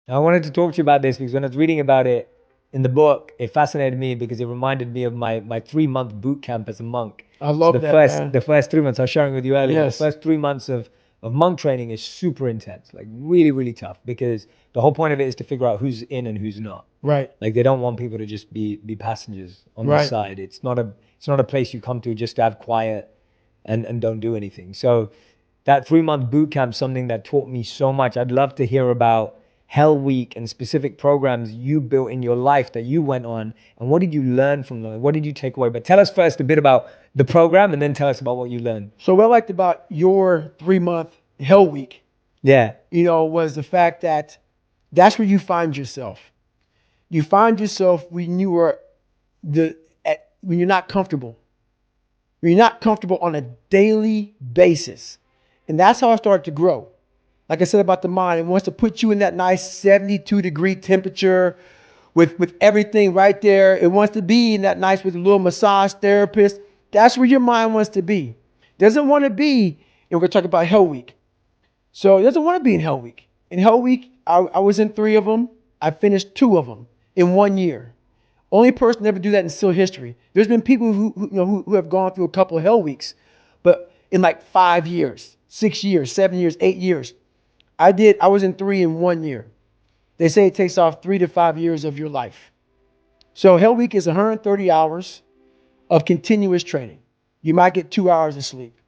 I wanted to talk to you about this because when I was reading about it in the book, it fascinated me because it reminded me of my 3 month boot camp as a monk. I So love the that, first man. the first 3 months I was sharing with you earlier, the Yes. first 3 months of monk training is super intense, like really, really tough because the whole point of it is to figure out who's in and who's not. Right. Like they don't want people to just be passengers on the Right. side. It's not a place you come to just to have quiet and don't do anything. So that 3 month boot camp, something that taught me so much. I'd love to hear about Hell Week and specific programs you built in your life that you went on, and what did you learn from them? What did you take away? But tell us first a bit about the program, and then tell us about what you learned. So what I liked about your 3 month Hell Week, Yeah, was the fact that that's where you find yourself. You find yourself when you are when you're not comfortable. When you're not comfortable on a daily basis. And that's how I started to grow. Like I said about the mind, it wants to put you in that nice 72-degree temperature with everything right there. It wants to be in that nice with a little massage therapist. That's where your mind wants to be. It doesn't want to be, and we're talking about Hell Week. So it doesn't want to be in Hell Week. In Hell Week, I was in 3 of them. I finished 2 of them in 1 year. Only person to ever do that in SEAL history. There's been people who have gone through a couple of Hell Weeks, but in like 5 years, 6 years, 7 years, 8 years. I was in 3 in 1 year. They say it takes off 3 to 5 years of your life. So Hell Week is 130 hours of continuous training. You might get 2 hours of sleep.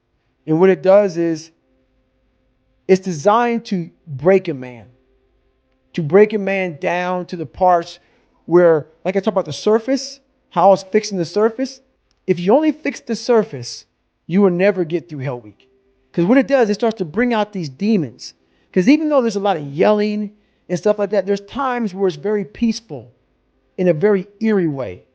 And what it does is it's designed to break a man down to the parts where, like I talked about the surface, how I was fixing the surface. If you only fix the surface, you will never get through Hell Week. Because what it does, it starts to bring out these demons. Because even though there's a lot of yelling and stuff like that, there's times where it's very peaceful in a very eerie way.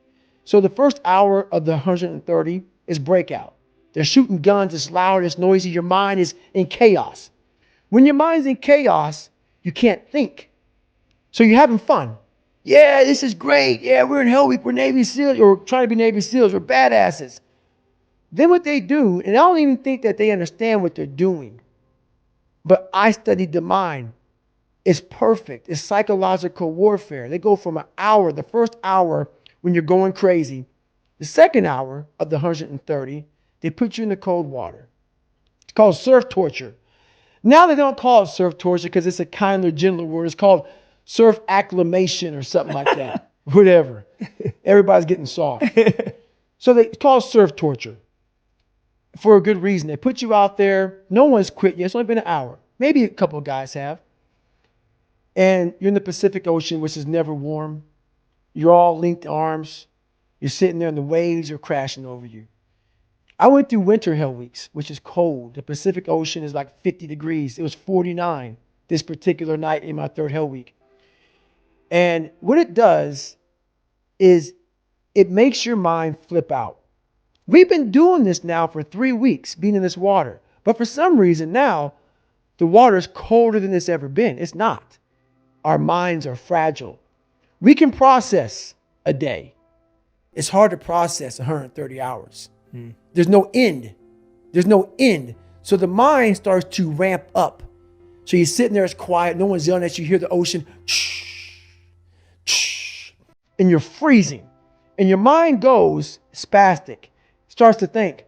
So the first hour of the 130 is breakout. They're shooting guns, it's loud, it's noisy, your mind is in chaos. When your mind's in chaos, you can't think. So you're having fun. Yeah, this is great. Yeah, we're in Hell Week. We're Navy SEALs, or trying to be Navy SEALs. We're badasses. Then what they do, and I don't even think that they understand what they're doing, but I studied the mind. It's perfect. It's psychological warfare. They go from an hour, the first hour when you're going crazy, the second hour of the 130, they put you in the cold water. It's called surf torture. Now they don't call it surf torture because it's a kinder, gentler word. It's called surf acclimation or something like that. Whatever. Everybody's getting soft. So they call it surf torture for a good reason. They put you out there. No one's quit yet. It's only been an hour. Maybe a couple of guys have. And you're in the Pacific Ocean, which is never warm. You're all linked arms. You're sitting there and the waves are crashing over you. I went through winter Hell Weeks, which is cold. The Pacific Ocean is like 50 degrees. It was 49 this particular night in my third Hell Week. And what it does is it makes your mind flip out. We've been doing this now for 3 weeks, being in this water. But for some reason now, the water is colder than it's ever been. It's not. Our minds are fragile. We can process a day. It's hard to process 130 hours. There's no end. There's no end. So the mind starts to ramp up. So you're sitting there, it's quiet, no one's yelling at you, you hear the ocean, and you're freezing. And your mind goes spastic, starts to think,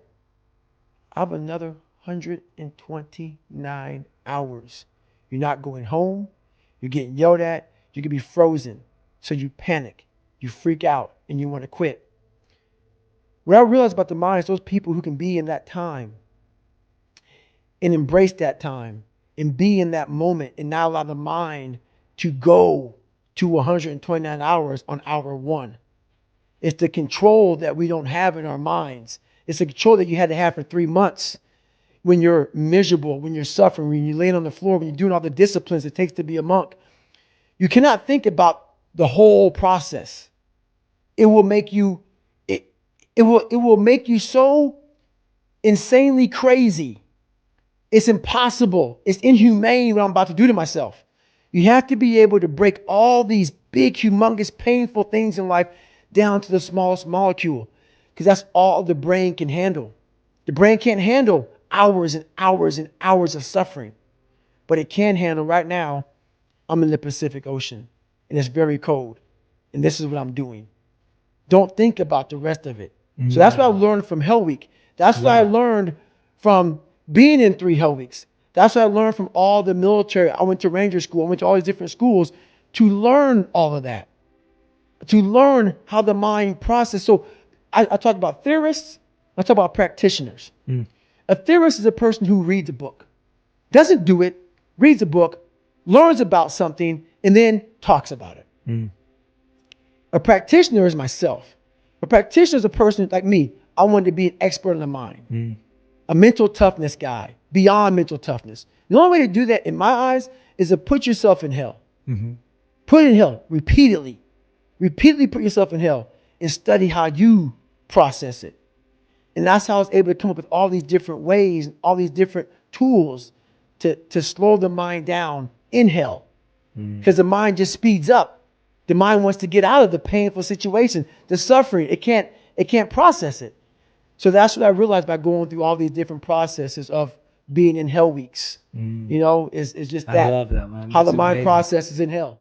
I have another 129 hours. You're not going home, you're getting yelled at, you could be frozen. So you panic, you freak out, and you want to quit. What I realized about the mind is those people who can be in that time and embrace that time and be in that moment and not allow the mind to go to 129 hours on hour one. It's the control that we don't have in our minds. It's the control that you had to have for 3 months when you're miserable, when you're suffering, when you're laying on the floor, when you're doing all the disciplines it takes to be a monk. You cannot think about the whole process. It will make you, it will make you so insanely crazy. It's impossible. It's inhumane what I'm about to do to myself. You have to be able to break all these big, humongous, painful things in life down to the smallest molecule, because that's all the brain can handle. The brain can't handle hours and hours and hours of suffering, but it can handle right now I'm in the Pacific Ocean and it's very cold. And this is what I'm doing. Don't think about the rest of it. So that's what I learned from Hell Week. That's what I Yeah. learned from being in 3 Hell Weeks. That's what I learned from all the military. I went to Ranger School. I went to all these different schools to learn all of that, to learn how the mind processes. So I talk about theorists. I talk about practitioners. Mm. A theorist is a person who reads a book, doesn't do it, reads a book, learns about something, and then talks about it. Mm. A practitioner is myself. A practitioner is a person like me. I wanted to be an expert in the mind, a mental toughness guy, beyond mental toughness. The only way to do that, in my eyes, is to put yourself in hell. Put it in hell repeatedly. Repeatedly put yourself in hell and study how you process it. And that's how I was able to come up with all these different ways, all these different tools to slow the mind down in hell. Because the mind just speeds up. The mind wants to get out of the painful situation, the suffering. It can't process it. So that's what I realized by going through all these different processes of being in Hell Weeks. You know, is just I that. love that, man. How That's the mind amazing. processes in hell.